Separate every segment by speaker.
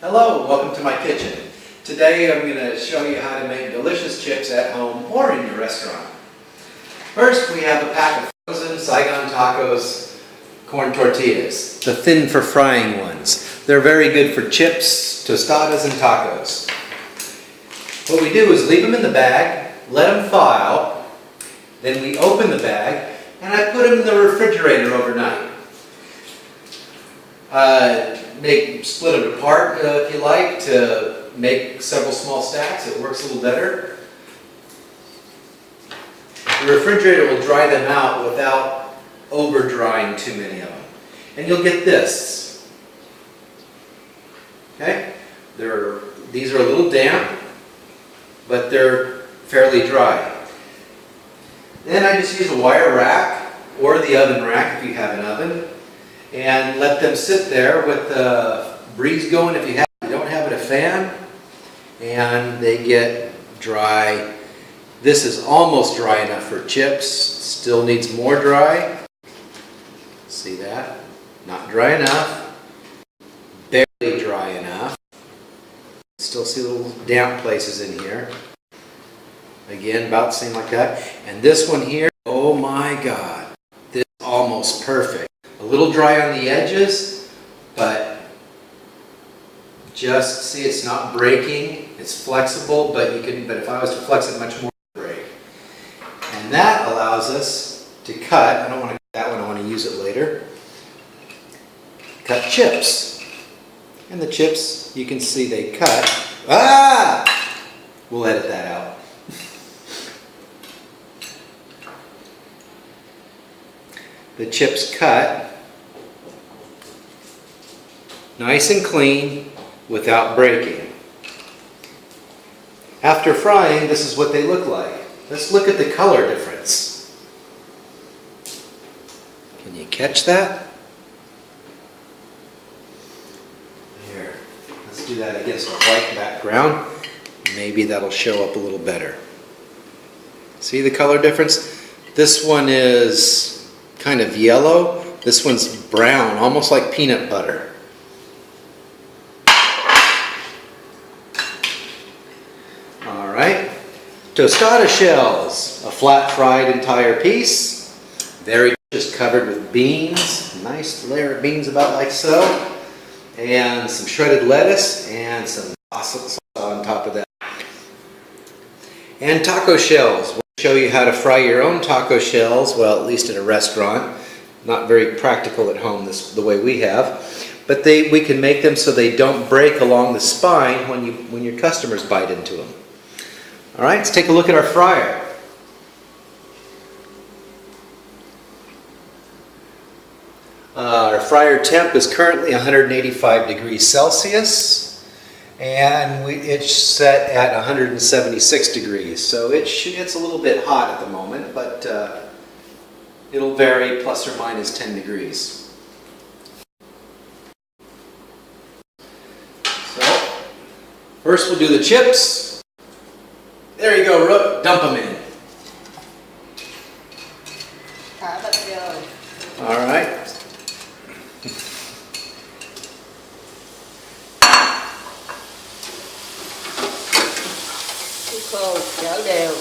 Speaker 1: Hello, welcome to my kitchen. Today I'm going to show you how to make delicious chips at home or in your restaurant. First, we have a pack of frozen Saigon Tacos corn tortillas, the thin for frying ones. They're very good for chips, tostadas, and tacos. What we do is leave them in the bag, let them thaw out, then we open the bag, and I put them in the refrigerator overnight. Split it apart if you like to make several small stacks. It works a little better. The refrigerator will dry them out without over drying too many of them. And you'll get this. Okay? These are a little damp, but they're fairly dry. Then I just use a wire rack or the oven rack if you have an oven, and let them sit there with the breeze going if you don't have it a fan, and they get dry. This is almost dry enough for chips. Still needs more dry. See that? Not dry enough. Barely dry enough. Still see little damp places in here. Again, about the same like that. And this one here, oh my God, this is almost perfect. A little dry on the edges, but just see it's not breaking. It's flexible, but if I was to flex it much more, it would break. And that allows us to cut. I don't want to cut that one. I want to use it later. Cut chips. And the chips, you can see they cut. Ah! We'll edit that out. The chips cut nice and clean without breaking. After frying, this is what they look like. Let's look at the color difference. Can you catch that? Here, let's do that against a white background. Maybe that'll show up a little better. See the color difference? This one is kind of yellow. This one's brown, almost like peanut butter. Alright, tostada shells, a flat fried entire piece, very just covered with beans, nice layer of beans about like so, and some shredded lettuce and some sauce on top of that. And taco shells. We'll show you how to fry your own taco shells, well, at least at a restaurant. Not very practical at home the way we have, but we can make them so they don't break along the spine when your customers bite into them. All right, let's take a look at our fryer. Our fryer temp is currently 185 degrees Celsius, and it's set at 176 degrees. So it's a little bit hot at the moment, but it'll vary plus or minus 10 degrees. So, first we'll do the chips. There you go, Rook. Dump them in. All right.
Speaker 2: Khô chở đều.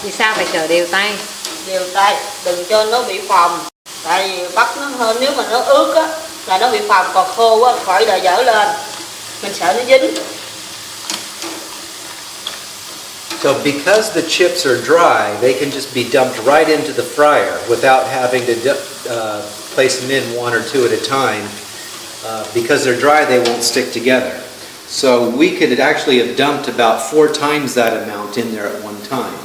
Speaker 2: Vì sao phải chở đều tay? Đều tay, đừng cho nó bị phồng. Tại vì bắt nó hơn, nếu mà nó ướt á là nó bị phồng, còn khô á khỏi là dở lên. Mình sợ nó dính.
Speaker 1: So because the chips are dry, they can just be dumped right into the fryer without having to place them in one or two at a time. Because they're dry, they won't stick together. So we could actually have dumped about 4 times that amount in there at one time.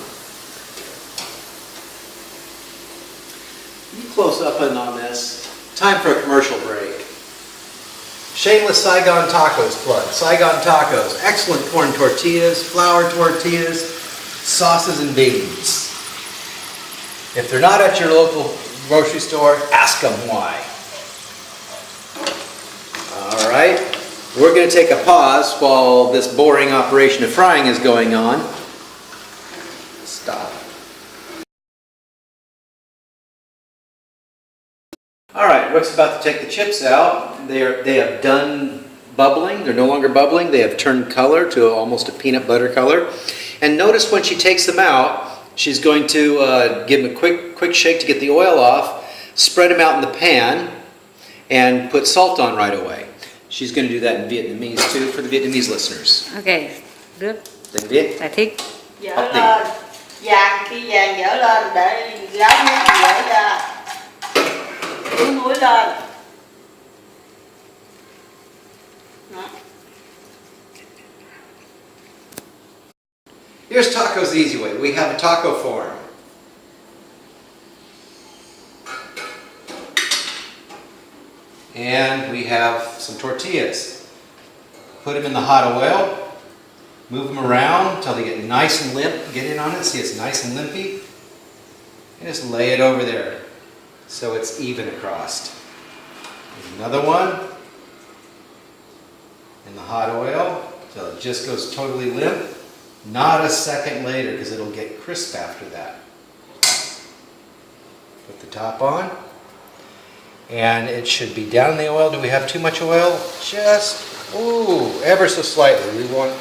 Speaker 1: You close up in on this. Time for a commercial break. Shameless Saigon Tacos plug. Saigon Tacos, excellent corn tortillas, flour tortillas, sauces and beans. If they're not at your local grocery store, ask them why. All right, we're going to take a pause while this boring operation of frying is going on. Stop. All right, Brooke's about to take the chips out. They have done bubbling. They're no longer bubbling. They have turned color to almost a peanut butter color. And notice when she takes them out, she's going to give them a quick shake to get the oil off, spread them out in the pan, and put salt on right away. She's going to do that in Vietnamese too for the Vietnamese listeners.
Speaker 2: Ok, Đức
Speaker 1: Tiếng Việt.
Speaker 2: giải thích.
Speaker 3: Dở lên, vàng khi vàng dở lên để ráo nước dở ra, cuốn muối lên. Đó.
Speaker 1: Here's tacos the easy way. We have a taco form. And we have some tortillas. Put them in the hot oil. Move them around until they get nice and limp. Get in on it, see it's nice and limpy. And just lay it over there so it's even across. There's another one in the hot oil until it just goes totally limp. Not a second later because it'll get crisp after that. Put the top on. And it should be down in the oil. Do we have too much oil? Just, ever so slightly. We want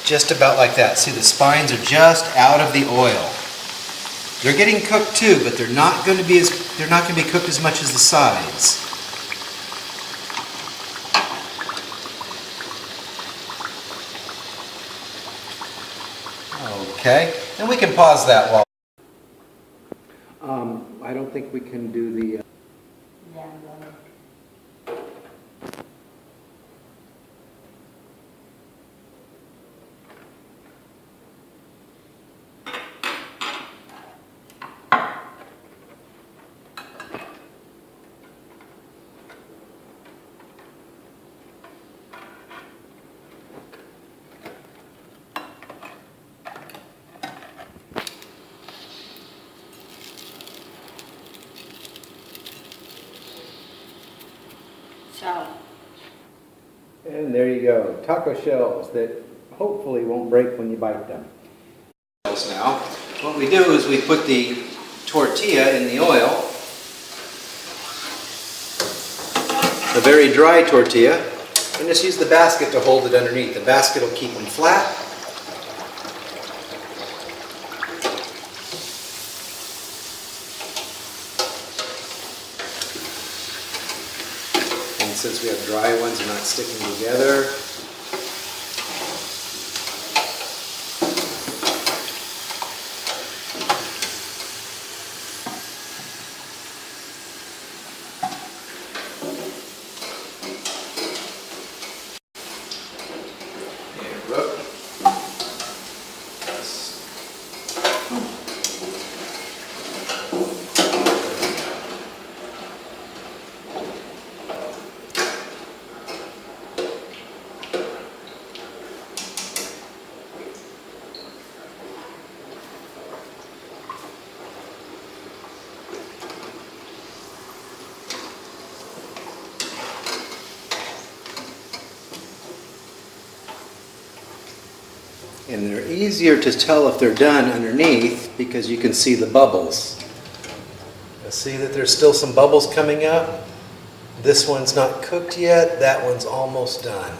Speaker 1: just about like that. See, the spines are just out of the oil. They're getting cooked too, but they're not going to be cooked as much as the sides. Okay, and we can pause that while. I don't think we can do the.
Speaker 3: Vàng lên. Xong.
Speaker 1: And there you go, taco shells that hopefully won't break when you bite them. Now, what we do is we put the tortilla in the oil, a very dry tortilla, and just use the basket to hold it underneath. The basket will keep them flat. And since we have dry ones, they're not sticking together. And they're easier to tell if they're done underneath because you can see the bubbles. See that there's still some bubbles coming up? This one's not cooked yet, that one's almost done.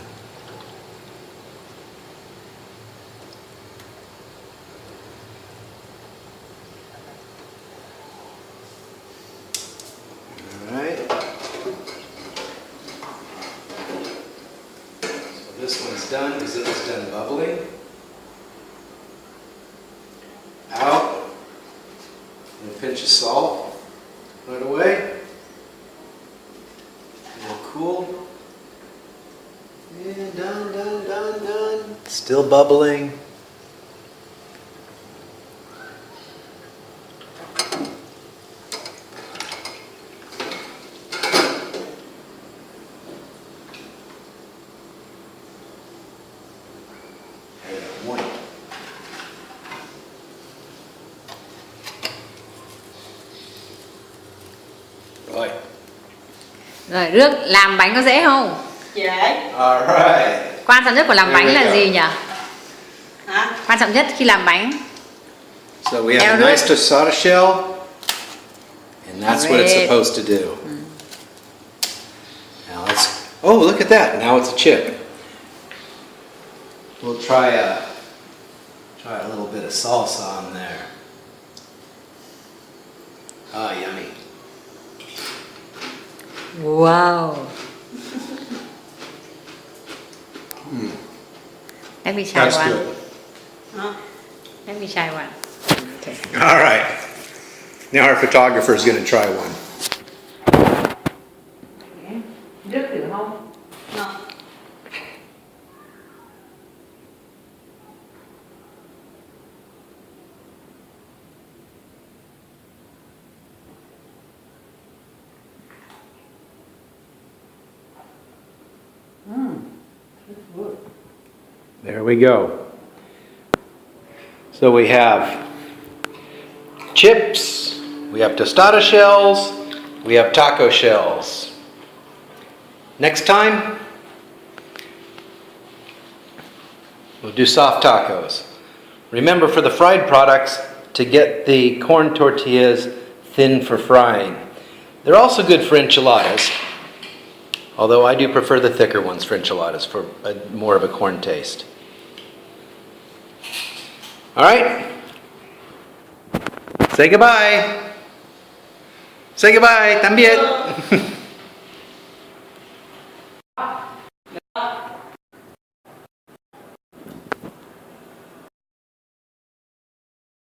Speaker 1: Alright. So this one's done because it was done bubbling. Out, and a pinch of salt right away. And cool. And done. Still bubbling. One. Rồi.
Speaker 2: Rồi Đức, làm bánh có dễ không?
Speaker 3: Dễ.
Speaker 1: Alright.
Speaker 2: Quan trọng nhất của làm
Speaker 1: Here
Speaker 2: bánh
Speaker 1: we
Speaker 2: là
Speaker 1: go.
Speaker 2: gì nhỉ?
Speaker 3: Hả?
Speaker 2: Quan trọng nhất khi làm bánh.
Speaker 1: So we have
Speaker 2: Theo
Speaker 1: a
Speaker 2: nước.
Speaker 1: nice tostada shell, and And that's what it's
Speaker 2: Great.
Speaker 1: supposed to do. Now let's, oh, look at that. Now it's a chip. We'll try a little bit of salsa on there. Ah, yummy.
Speaker 2: Wow. Let me try
Speaker 1: That's
Speaker 2: one.
Speaker 1: good.
Speaker 3: Hả?
Speaker 2: Let me try one. Okay.
Speaker 1: All right. Now our photographer is going to try one.
Speaker 2: Nước thử không?
Speaker 3: Ngon.
Speaker 1: There we go. So we have chips, we have tostada shells, we have taco shells. Next time, we'll do soft tacos. Remember, for the fried products, to get the corn tortillas thin for frying. They're also good for enchiladas, although I do prefer the thicker ones for enchiladas for more of a corn taste. All right. Say goodbye. Say goodbye. Tạm biệt.